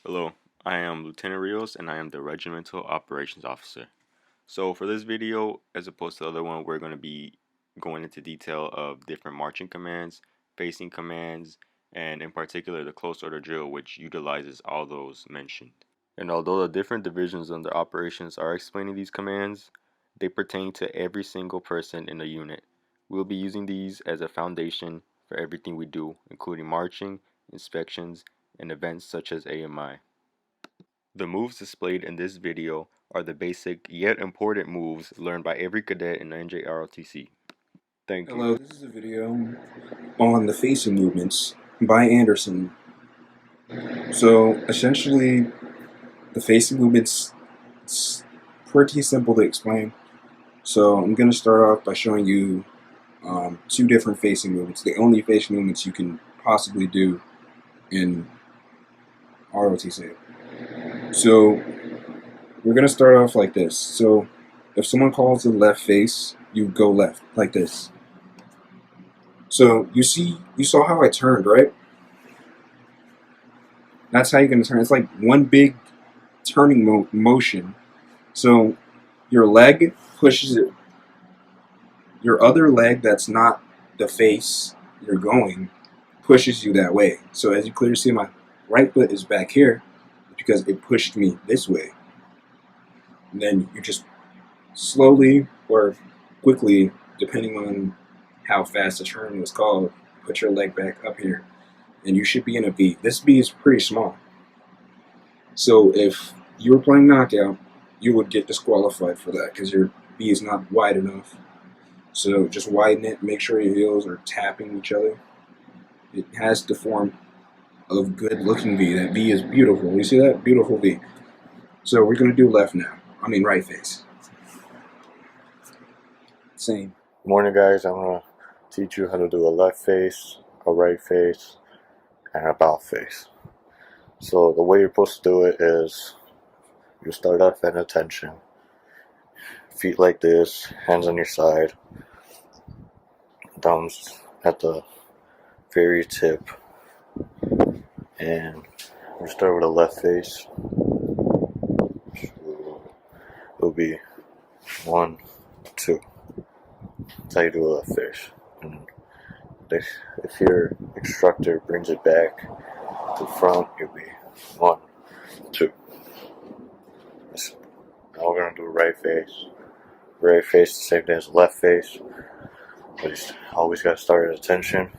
Hello, I am Lieutenant Rios and I am the Regimental Operations Officer. So for this video, as opposed to the other one, we're going to be going into detail of different marching commands, facing commands, and in particular the close order drill, which utilizes all those mentioned. And although the different divisions under operations are explaining these commands, they pertain to every single person in the unit. We'll be using these as a foundation for everything we do, including marching, inspections, and events such as AMI. The moves displayed in this video are the basic yet important moves learned by every cadet in the NJROTC. Thank you. Hello, this is a video on the facing movements by Anderson. So essentially, the facing movements, it's pretty simple to explain. So I'm going to start off by showing you two different facing movements, the only facing movements you can possibly do in ROTC. So we're going to start off like this. So if someone calls the left face, you go left like this. So you saw how I turned, right? That's how you're going to turn. It's like one big turning motion. So your leg pushes it. Your other leg that's not the face you're going pushes you that way. So as you clearly see, my right foot is back here because it pushed me this way. And then you just slowly or quickly, depending on how fast the turn was called, put your leg back up here. And you should be in a V. This V is pretty small. So if you were playing knockout, you would get disqualified for that because your V is not wide enough. So just widen it, make sure your heels are tapping each other. It has the form of good looking V. That V is beautiful. You see that? Beautiful V. So we're going to do left now. I mean right face. Same. Morning, guys. I'm going to teach you how to do a left face, a right face, and a bow face. So the way you're supposed to do it is you start off at attention, feet like this, hands on your side, thumbs at the very tip, and we start with a left face. It'll be 1, 2. That's how you do a left face. And if your instructor brings it back to front, you'll be 1, 2. Now we're going to do a right face. Right face, the same thing as left face. But you always got to start at attention.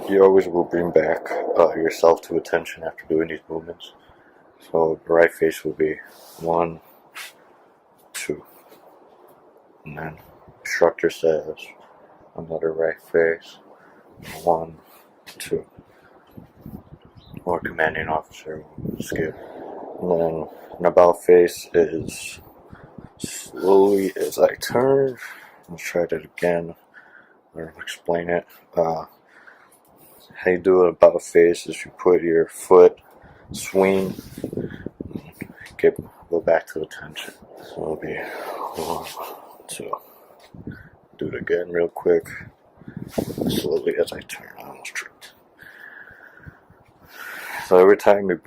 You always will bring back yourself to attention after doing these movements. So the right face will be 1, 2. And then instructor says another right face. 1, 2. Or commanding officer will skip. And then an about face is slowly as I turn. Let's try that again. Or explain it. How you do it about face is you put your foot, swing, go back to attention. So it'll be 1, 2. Do it again real quick. Slowly as I turn. I almost tripped. So every time you're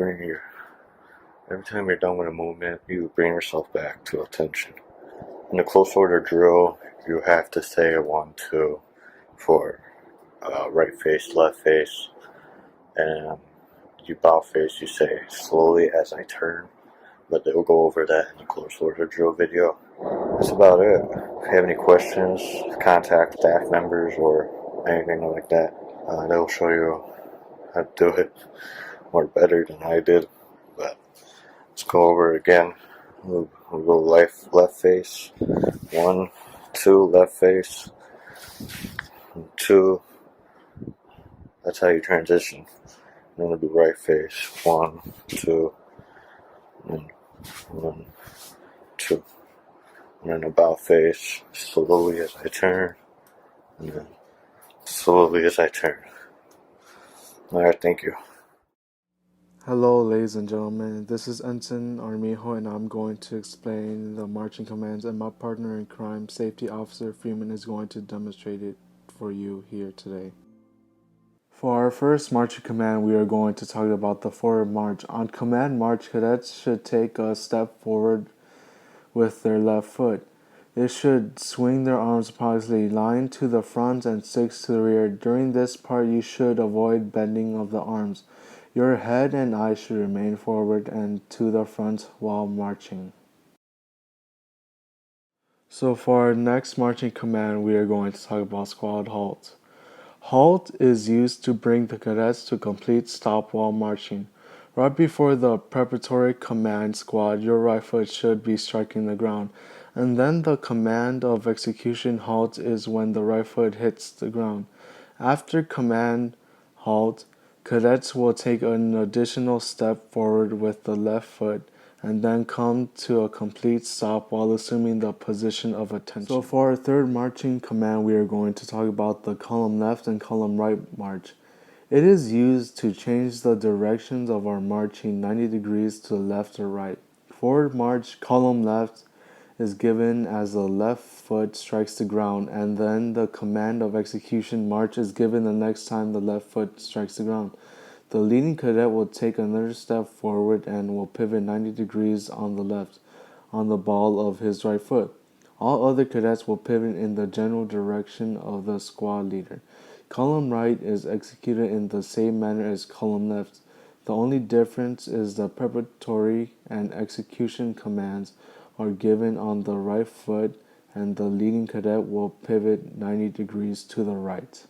done with a movement, you bring yourself back to attention. In the close order drill, you have to say a 1, 2 for right face, left face, and you bow face, you say slowly as I turn, but they'll go over that in the close order drill video. That's about it. If you have any questions, contact staff members or anything like that. They'll show you how to do it more better than I did, but let's go over it again. We'll go left face, 1, 2, left face, 2. That's how you transition. Then we'll do right face, 1, 2, and 1, 2. And then about face, slowly as I turn, and then slowly as I turn. Alright, thank you. Hello, ladies and gentlemen. This is Ensign Armijo, and I'm going to explain the marching commands, and my partner in crime, Safety Officer Freeman, is going to demonstrate it for you here today. For our first marching command, we are going to talk about the forward march. On command march, cadets should take a step forward with their left foot. They should swing their arms approximately 9 to the front and 6 to the rear. During this part, you should avoid bending of the arms. Your head and eyes should remain forward and to the front while marching. So for our next marching command, we are going to talk about squad halt. Halt is used to bring the cadets to complete stop while marching. Right before the preparatory command squad, your right foot should be striking the ground, and then the command of execution halt is when the right foot hits the ground. After command halt, cadets will take an additional step forward with the left foot and then come to a complete stop while assuming the position of attention. So for our third marching command, we are going to talk about the column left and column right march. It is used to change the directions of our marching 90 degrees to the left or right. Forward march, column left, is given as the left foot strikes the ground, and then the command of execution march is given the next time the left foot strikes the ground. The leading cadet will take another step forward and will pivot 90 degrees on the left, on the ball of his right foot. All other cadets will pivot in the general direction of the squad leader. Column right is executed in the same manner as column left. The only difference is the preparatory and execution commands are given on the right foot, and the leading cadet will pivot 90 degrees to the right.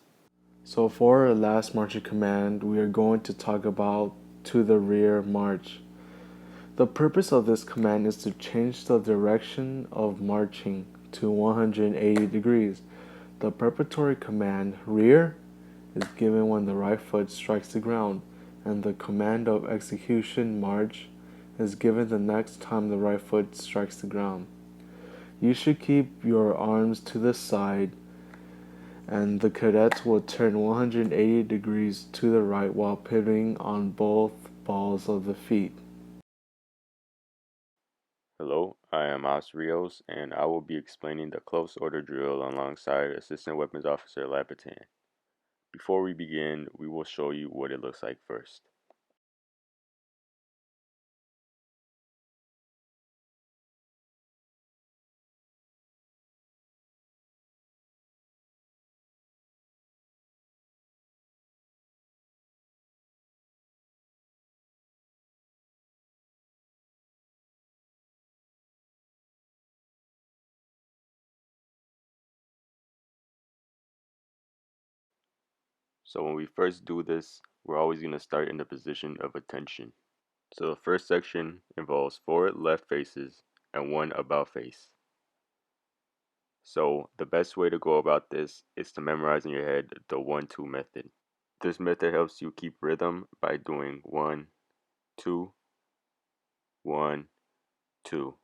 So for our last marching command, we are going to talk about to the rear march. The purpose of this command is to change the direction of marching to 180 degrees. The preparatory command rear is given when the right foot strikes the ground, and the command of execution march is given the next time the right foot strikes the ground. You should keep your arms to the side, and the cadets will turn 180 degrees to the right while pivoting on both balls of the feet. Hello, I am Os Rios, and I will be explaining the close order drill alongside Assistant Weapons Officer Lapitan. Before we begin, we will show you what it looks like first. So when we first do this, we're always going to start in the position of attention. So the first section involves 4 left faces and 1 about face. So the best way to go about this is to memorize in your head the 1-2 method. This method helps you keep rhythm by doing 1, 2, 1, 2.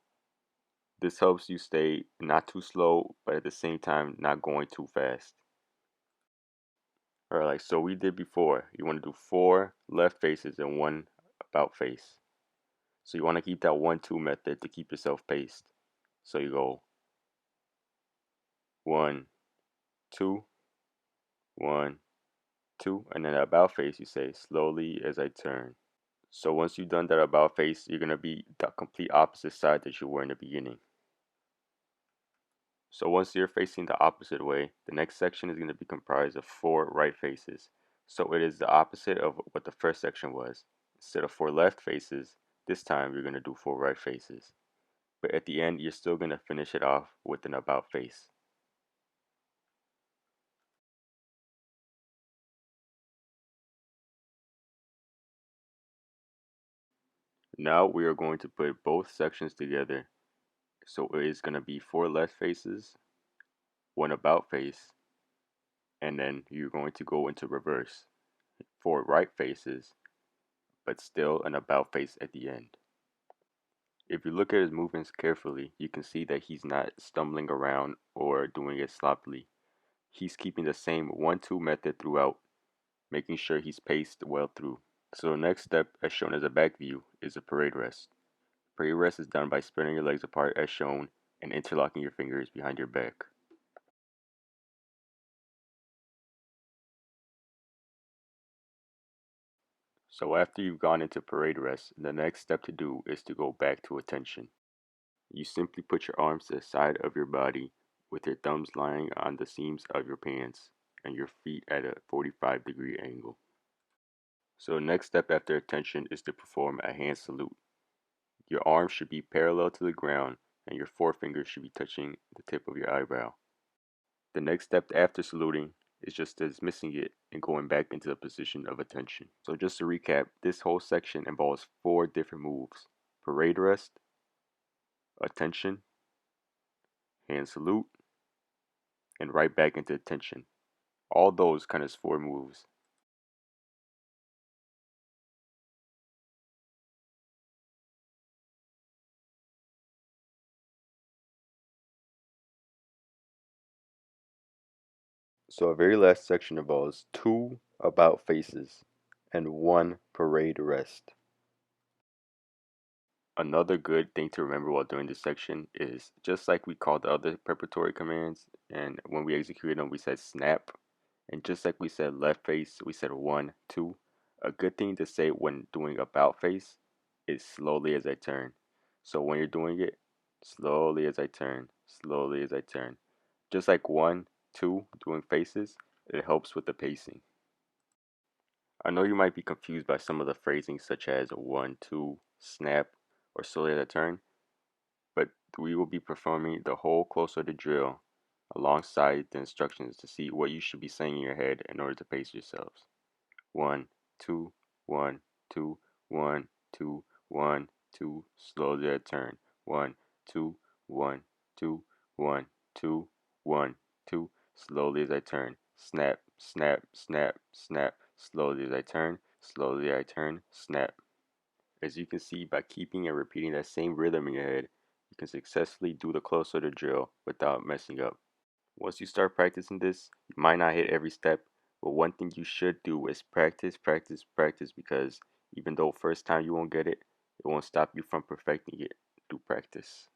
This helps you stay not too slow, but at the same time not going too fast. Alright, like so we did before. You want to do 4 left faces and 1 about face. So you want to keep that 1-2 method to keep yourself paced. So you go 1, 2, 1, 2, and then about face you say slowly as I turn. So once you've done that about face, you're going to be the complete opposite side that you were in the beginning. So once you're facing the opposite way, the next section is going to be comprised of 4 right faces. So it is the opposite of what the first section was. Instead of 4 left faces, this time you're going to do 4 right faces. But at the end, you're still going to finish it off with an about face. Now we are going to put both sections together. So it is going to be 4 left faces, 1 about face, and then you're going to go into reverse. 4 right faces, but still an about face at the end. If you look at his movements carefully, you can see that he's not stumbling around or doing it sloppily. He's keeping the same 1-2 method throughout, making sure he's paced well through. So the next step, as shown as a back view, is a parade rest. Parade rest is done by spreading your legs apart as shown and interlocking your fingers behind your back. So after you've gone into parade rest, the next step to do is to go back to attention. You simply put your arms to the side of your body with your thumbs lying on the seams of your pants and your feet at a 45-degree angle. So the next step after attention is to perform a hand salute. Your arms should be parallel to the ground and your forefinger should be touching the tip of your eyebrow. The next step after saluting is just dismissing it and going back into the position of attention. So just to recap, this whole section involves 4 different moves: parade rest, attention, hand salute, and right back into attention. All those count as 4 moves. So our very last section involves 2 about faces and 1 parade rest. Another good thing to remember while doing this section is just like we called the other preparatory commands, and when we executed them we said snap, and just like we said left face, we said 1, 2. A good thing to say when doing about face is slowly as I turn. So when you're doing it, slowly as I turn, slowly as I turn. Just like 1, 2 doing faces, it helps with the pacing. I know you might be confused by some of the phrasing such as 1, 2, snap, or slowly as I turn, but we will be performing the whole closer to drill alongside the instructions to see what you should be saying in your head in order to pace yourselves. 1, 2, 1, 2, 1, 2, 1, 2, slowly at turn. 1, 2, 1, 2, 1, 2, 1, 2, slowly as I turn. Snap, snap, snap, snap, slowly as I turn, slowly I turn, snap. As you can see, by keeping and repeating that same rhythm in your head, you can successfully do the closer to drill without messing up. Once you start practicing this, you might not hit every step, but one thing you should do is practice, practice, practice, because even though first time you won't get it, it won't stop you from perfecting it through practice.